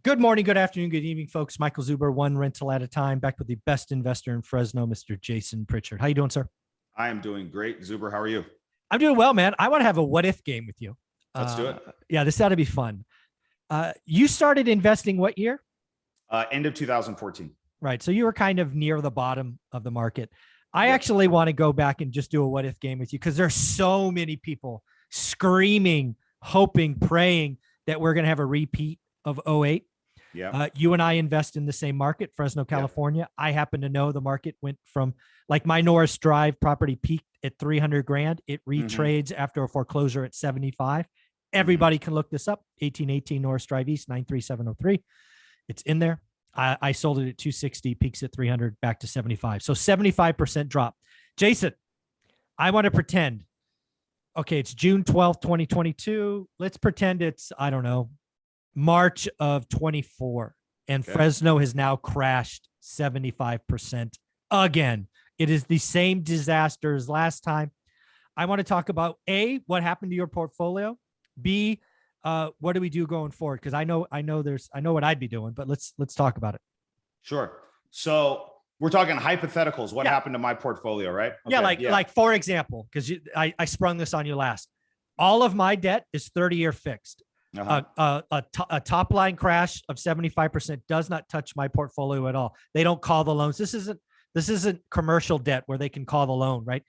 Good morning, good afternoon, good evening, folks. Michael Zuber, one rental at a time, back with the best investor in Fresno, Mr. Jason Pritchard. How you doing, sir? I am doing great. Zuber, how are you? I'm doing well, man. I want to have a what if game with you. Let's do Uh, it. yeah, this ought to be fun. You started investing what year? End of 2014. Right. So you were kind of near the bottom of the market. I Yep. actually want to go back and just do a what if game with you because there's so many people screaming, hoping, praying that we're going to have a repeat of '08. Yeah. You and I invest in the same market, Fresno, Yeah. California. I happen to know the market went from like my Norris Drive property peaked at 300 grand. It retrades after a foreclosure at 75. Everybody can look this up. 1818 Norris Drive East, 93703. It's in there. I sold it at 260, peaks at 300, back to 75. So 75% drop. Jason, I want to pretend, okay, it's June 12th, 2022. Let's pretend it's, I don't know, March of 24, and Okay. Fresno has now crashed 75% again. It is the same disaster as last time. I want to talk about A, what happened to your portfolio, B, what do we do going forward? Because I know what I'd be doing, but let's talk about it. Sure. So we're talking hypotheticals. What Yeah. happened to my portfolio, right? Yeah, Okay, like for example, because I sprung this on you last. All of my debt is 30-year fixed. Uh-huh. A top line crash of 75% does not touch my portfolio at all. They don't call the loans. This isn't commercial debt where they can call the loan, right?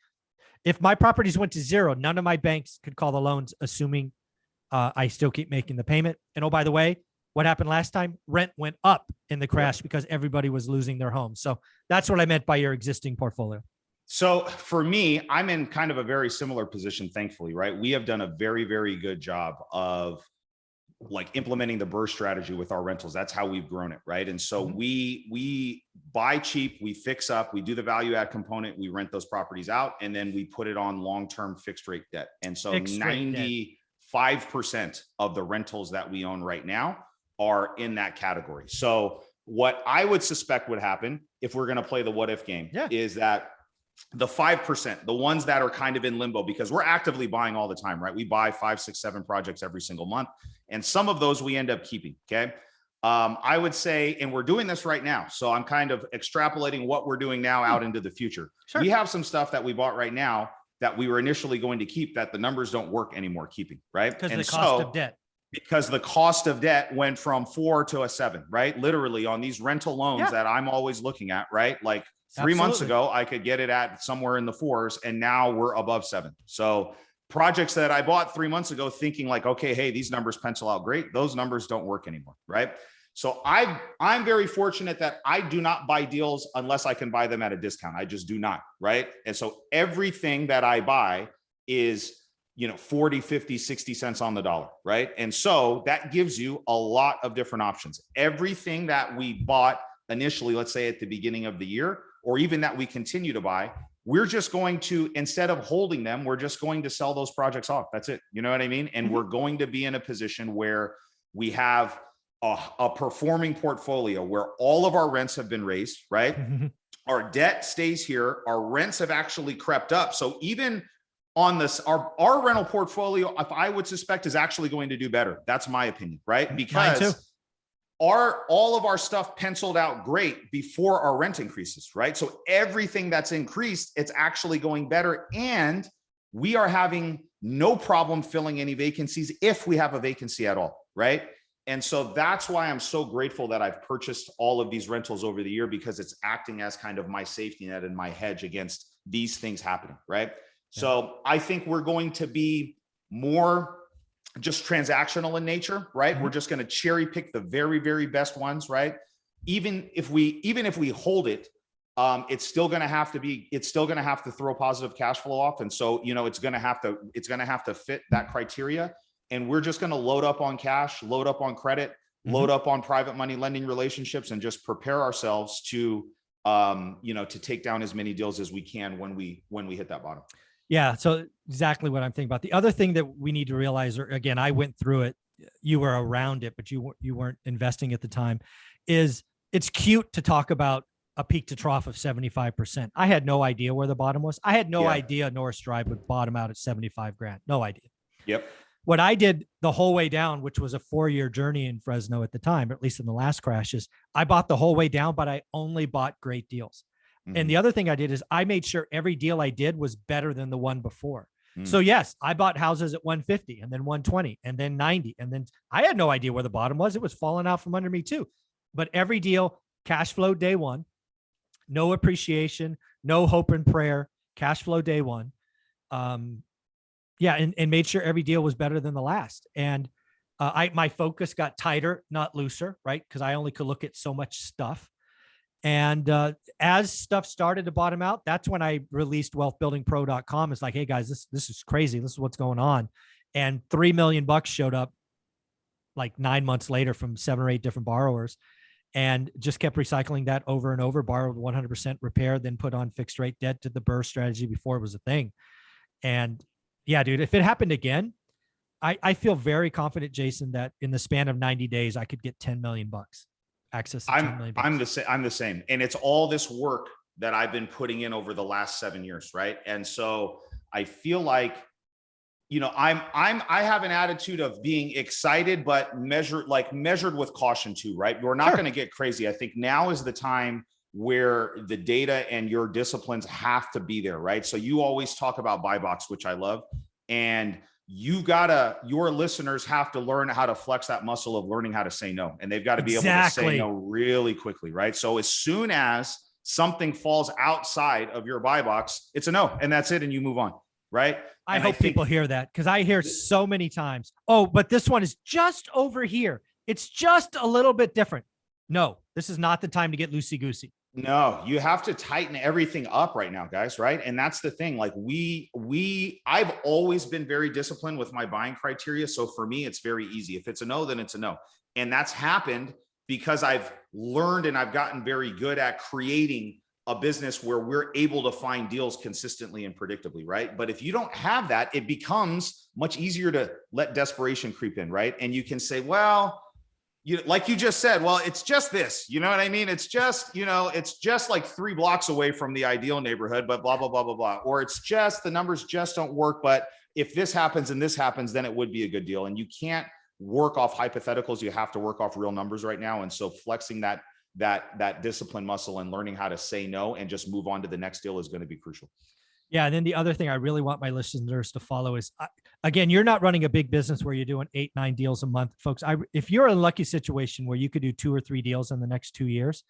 If my properties went to zero, none of my banks could call the loans, assuming I still keep making the payment. And oh, by the way, what happened last time? Rent went up in the crash because everybody was losing their homes. So that's what I meant by your existing portfolio. So for me, I'm in kind of a very similar position, thankfully, right? We have done a very, very good job of like implementing the burst strategy with our rentals. That's how we've grown it, right? And so we buy cheap, we fix up, we do the value add component, we rent those properties out, and then we put it on long-term fixed rate debt. And so 95% of the rentals that we own right now are in that category. So what I would suspect would happen if we're going to play the what if game is that the 5%, the ones that are kind of in limbo, because we're actively buying all the time, right? We buy 5, 6, 7 projects every single month. And some of those we end up keeping. Okay. I would say, and we're doing this right now. So I'm kind of extrapolating what we're doing now out into the future. Sure. We have some stuff that we bought right now that we were initially going to keep that the numbers don't work anymore keeping, right? Because the cost of debt. Because the cost of debt went from 4 to a 7, right? Literally on these rental loans that I'm always looking at, right? Like 3 months ago, I could get it at somewhere in the 4s, and now we're above 7. So projects that I bought 3 months ago thinking like, okay, hey, these numbers pencil out great. Those numbers don't work anymore, right? So I'm very fortunate that I do not buy deals unless I can buy them at a discount. I just do not, right? And so everything that I buy is 40, 50, 60 cents on the dollar, right? And so that gives you a lot of different options. Everything that we bought initially, let's say at the beginning of the year, or even that we continue to buy, we're just going to, instead of holding them, we're just going to sell those projects off. That's it. You know what I mean? And we're going to be in a position where we have a performing portfolio where all of our rents have been raised, right? Our debt stays here. Our rents have actually crept up. So even on this, our rental portfolio, if I would suspect, is actually going to do better. That's my opinion, right? Because all of our stuff penciled out great before our rent increases, right? So everything that's increased, it's actually going better. And we are having no problem filling any vacancies if we have a vacancy at all, right? And so that's why I'm so grateful that I've purchased all of these rentals over the year, because it's acting as kind of my safety net and my hedge against these things happening, right? So I think we're going to be more just transactional in nature, right? We're just going to cherry pick the very, very best ones, right? Even if we hold it, it's still going to have to throw positive cash flow off. And so, it's going to have to fit that criteria. And we're just going to load up on cash, load up on credit, load up on private money lending relationships, and just prepare ourselves to take down as many deals as we can when we hit that bottom. Yeah. So exactly what I'm thinking about. The other thing that we need to realize, or again, I went through it, you were around it, but you weren't investing at the time, is it's cute to talk about a peak to trough of 75%. I had no idea where the bottom was. I had no idea Norris Drive would bottom out at 75 grand. No idea. Yep. what I did the whole way down, which was a 4-year journey in Fresno at the time, or at least in the last crashes, I bought the whole way down, but I only bought great deals. And the other thing I did is I made sure every deal I did was better than the one before. So yes, I bought houses at 150 and then 120 and then 90. And then I had no idea where the bottom was. It was falling out from under me too. But every deal, cash flow day one, no appreciation, no hope and prayer, cash flow day one. Yeah. And made sure every deal was better than the last. And my focus got tighter, not looser, right? Because I only could look at so much stuff. And as stuff started to bottom out, that's when I released wealthbuildingpro.com. It's like, hey guys, this is crazy. This is what's going on. And $3 million showed up like 9 months later from 7 or 8 different borrowers, and just kept recycling that over and over. Borrowed 100% repair, then put on fixed rate debt to the BRRRR strategy before it was a thing. And yeah, dude, if it happened again, I feel very confident, Jason, that in the span of 90 days, I could get $10 million access to $10 million. I'm the same. And it's all this work that I've been putting in over the last 7 years. Right. And so I feel like, you know, I have an attitude of being excited, but measured with caution too. Right. We're not going to get crazy. I think now is the time where the data and your disciplines have to be there. Right. So you always talk about buy box, which I love. And your listeners have to learn how to flex that muscle of learning how to say no. And they've got to be able to say no really quickly, right? So as soon as something falls outside of your buy box, it's a no, and that's it. And you move on, right? I hope people hear that, because I hear so many times, oh, but this one is just over here. It's just a little bit different. No, this is not the time to get loosey-goosey. No, you have to tighten everything up right now, guys. Right. And that's the thing. Like I've always been very disciplined with my buying criteria. So for me, it's very easy. If it's a no, then it's a no. And that's happened because I've learned and I've gotten very good at creating a business where we're able to find deals consistently and predictably. Right. But if you don't have that, it becomes much easier to let desperation creep in. Right. And you can say, well, like you just said, well, it's just this, you know what I mean? It's just, it's just like 3 blocks away from the ideal neighborhood, but blah, blah, blah, blah, blah. Or it's just the numbers just don't work. But if this happens and this happens, then it would be a good deal. And you can't work off hypotheticals. You have to work off real numbers right now. And so flexing that discipline muscle and learning how to say no and just move on to the next deal is going to be crucial. Yeah. And then the other thing I really want my listeners to follow is, again, you're not running a big business where you're doing 8, 9 deals a month, folks. If you're in a lucky situation where you could do 2 or 3 deals in the next 2 years,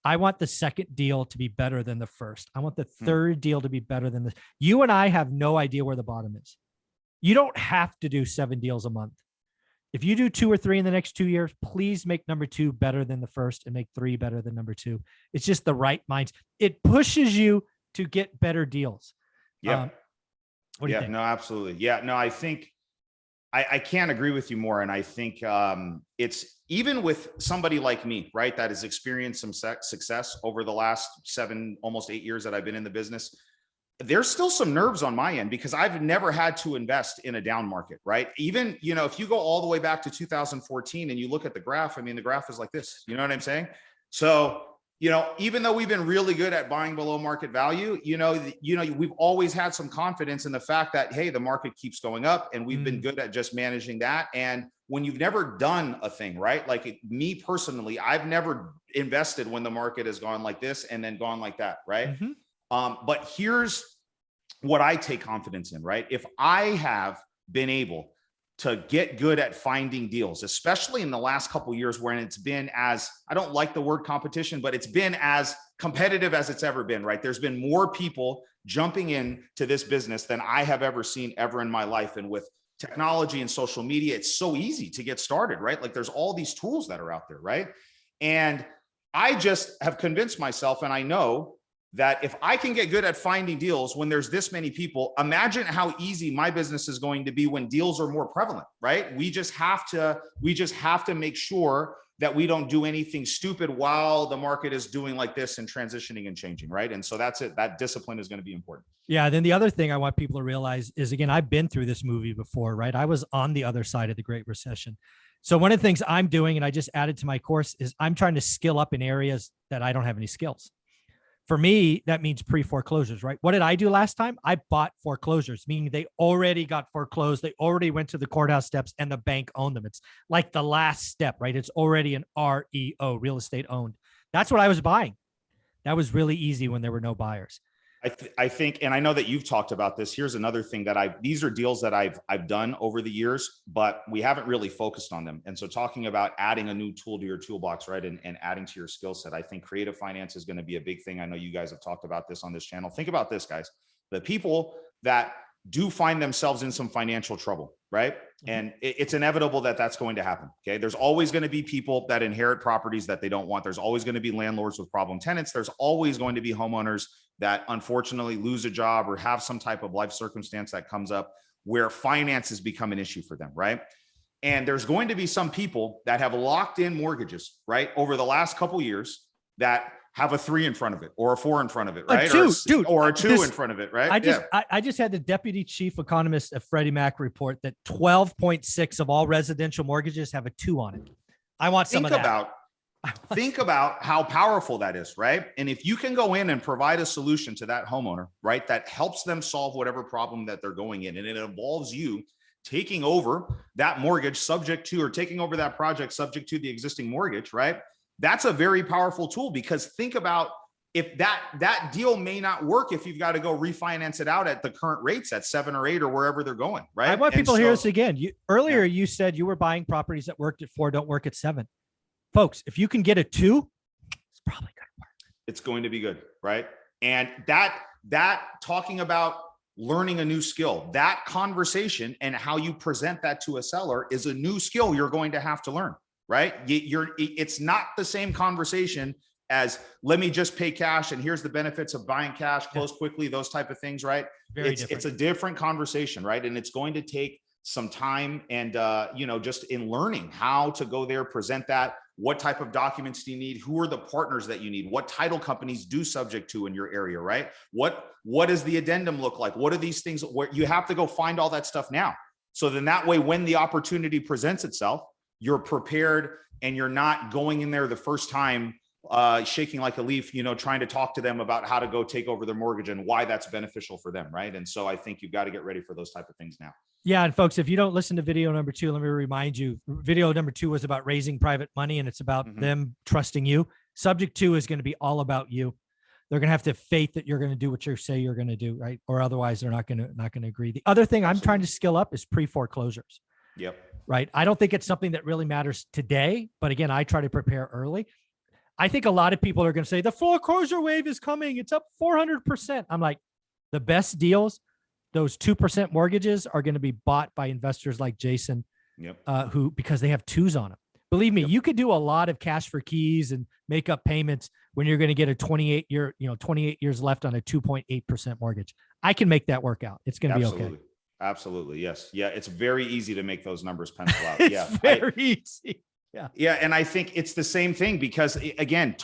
I want the second deal to be better than the first. I want the third deal to be better than this. You and I have no idea where the bottom is. You don't have to do 7 deals a month. If you do 2 or 3 in the next 2 years, please make number 2 better than the first and make 3 better than number 2. It's just the right mind. It pushes you to get better deals. Yeah. What do you think? No, absolutely. Yeah, no, I think I can't agree with you more. And I think it's even with somebody like me, right, that has experienced some success over the last 7, almost 8 years that I've been in the business. There's still some nerves on my end because I've never had to invest in a down market, right? Even, if you go all the way back to 2014 and you look at the graph, I mean, the graph is like this, you know what I'm saying? So, even though we've been really good at buying below market value, we've always had some confidence in the fact that, hey, the market keeps going up and we've been good at just managing that. And when you've never done a thing, right? Like me personally, I've never invested when the market has gone like this and then gone like that, right? But here's what I take confidence in, right? If I have been able to get good at finding deals, especially in the last couple of years when it's been as, I don't like the word competition, but it's been as competitive as it's ever been, right? There's been more people jumping in to this business than I have ever seen ever in my life. And with technology and social media, it's so easy to get started, right? Like there's all these tools that are out there, right? And I just have convinced myself, and I know that if I can get good at finding deals when there's this many people, imagine how easy my business is going to be when deals are more prevalent, right? We just have to make sure that we don't do anything stupid while the market is doing like this and transitioning and changing, right? And so that's it. That discipline is going to be important. Yeah. Then the other thing I want people to realize is, again, I've been through this movie before, right? I was on the other side of the Great Recession. So one of the things I'm doing, and I just added to my course, is I'm trying to skill up in areas that I don't have any skills. For me, that means pre-foreclosures, right? What did I do last time? I bought foreclosures, meaning they already got foreclosed. They already went to the courthouse steps and the bank owned them. It's like the last step, right? It's already an REO, real estate owned. That's what I was buying. That was really easy when there were no buyers. I think, and I know that you've talked about this. Here's another thing that these are deals that I've done over the years, but we haven't really focused on them. And so talking about adding a new tool to your toolbox, right? And adding to your skill set, I think creative finance is going to be a big thing. I know you guys have talked about this on this channel. Think about this, guys. The people that do find themselves in some financial trouble, right? And it's inevitable that that's going to happen. Okay. There's always going to be people that inherit properties that they don't want. There's always going to be landlords with problem tenants. There's always going to be homeowners that unfortunately lose a job or have some type of life circumstance that comes up where finance has become an issue for them, right? And there's going to be some people that have locked in mortgages, right, over the last couple of years that have a 3 in front of it or a 4 in front of it, right? Or a 2 in front of it, right? I just had the deputy chief economist of Freddie Mac report that 12.6 of all residential mortgages have a 2 on it. I want some of that. Think about how powerful that is, right? And if you can go in and provide a solution to that homeowner, right, that helps them solve whatever problem that they're going in, and it involves you taking over that mortgage subject to, or taking over that project subject to the existing mortgage, right? That's a very powerful tool, because think about if that deal may not work if you've got to go refinance it out at the current rates at 7 or 8 or wherever they're going, right? I want people to hear this again. Earlier you said you were buying properties that worked at 4, don't work at 7. Folks, if you can get a 2, it's probably going to work. It's going to be good, right? And that talking about learning a new skill, that conversation and how you present that to a seller is a new skill you're going to have to learn, right? It's not the same conversation as let me just pay cash and here's the benefits of buying cash, close quickly, those type of things, right? It's a different conversation, right? And it's going to take some time and, just in learning how to go there, present that. What type of documents do you need? Who are the partners that you need? What title companies do subject to in your area, right? What does the addendum look like? What are these things where you have to go find all that stuff now? So then that way, when the opportunity presents itself, you're prepared and you're not going in there the first time shaking like a leaf, trying to talk to them about how to go take over their mortgage and why that's beneficial for them, right? And so I think you've got to get ready for those type of things now. Yeah. And folks, if you don't listen to video number 2, let me remind you, video number 2 was about raising private money, and it's about them trusting you. Subject 2 is going to be all about you. They're going to have to have faith that you're going to do what you say you're going to do, right? Or otherwise they're not going to agree. The other thing I'm trying to skill up is pre-foreclosures. Yep. Right. I don't think it's something that really matters today, but again, I try to prepare early. I think a lot of people are going to say the foreclosure wave is coming. It's up 400%. I'm like, the best deals, those 2% mortgages are going to be bought by investors like Jason, because they have 2s on them. Believe me, you could do a lot of cash for keys and make up payments when you're going to get a 28 years left on a 2.8% mortgage. I can make that work out. It's going to be okay. Absolutely. Yes. Yeah. It's very easy to make those numbers pencil out. It's very easy. Yeah. Yeah. And I think it's the same thing because again,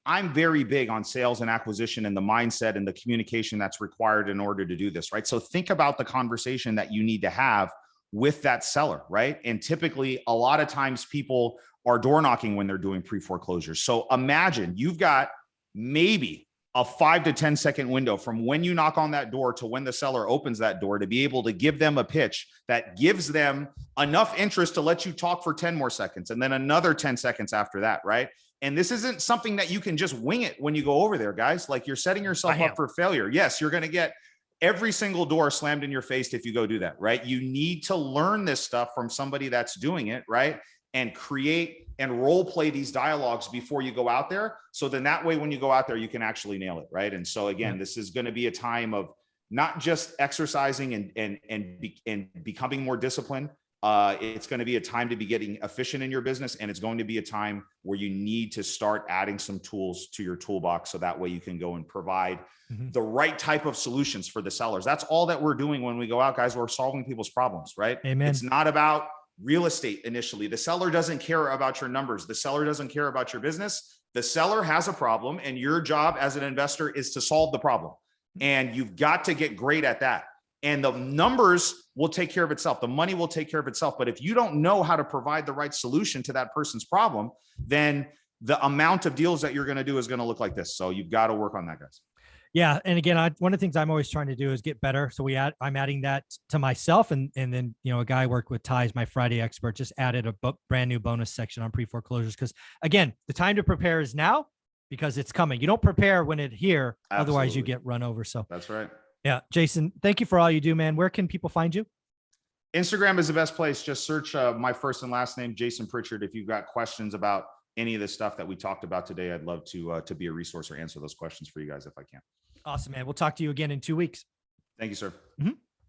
I'm very big on sales and acquisition and the mindset and the communication that's required in order to do this, right? So think about the conversation that you need to have with that seller, right? And typically a lot of times people are door knocking when they're doing pre-foreclosures. So imagine you've got maybe a 5 to 10 second window from when you knock on that door to when the seller opens that door to be able to give them a pitch that gives them enough interest to let you talk for 10 more seconds and then another 10 seconds after that, right? And this isn't something that you can just wing it when you go over there, guys. Like you're setting yourself up for failure. Yes, you're going to get every single door slammed in your face if you go do that, right? You need to learn this stuff from somebody that's doing it, right? And create and role play these dialogues before you go out there. So then that way, when you go out there, you can actually nail it, right? And so again, this is going to be a time of not just exercising and becoming more disciplined. It's going to be a time to be getting efficient in your business. And it's going to be a time where you need to start adding some tools to your toolbox. So that way you can go and provide the right type of solutions for the sellers. That's all that we're doing when we go out, guys. We're solving people's problems, right? Amen. It's not about real estate initially. The seller doesn't care about your numbers. The seller doesn't care about your business. The seller has a problem and your job as an investor is to solve the problem. And you've got to get great at that. And the numbers will take care of itself. The money will take care of itself. But if you don't know how to provide the right solution to that person's problem, then the amount of deals that you're going to do is going to look like this. So you've got to work on that, guys. Yeah. And again, one of the things I'm always trying to do is get better. So I'm adding that to myself. And then, a guy I work with, Ty, is my Friday expert, just added a brand new bonus section on pre-foreclosures. Cause again, the time to prepare is now, because it's coming. You don't prepare when it's here. Absolutely. Otherwise you get run over. So that's right. Yeah. Jason, thank you for all you do, man. Where can people find you? Instagram is the best place. Just search my first and last name, Jason Pritchard. If you've got questions about any of the stuff that we talked about today, I'd love to be a resource or answer those questions for you guys if I can. Awesome, man. We'll talk to you again in 2 weeks. Thank you, sir. Mm-hmm.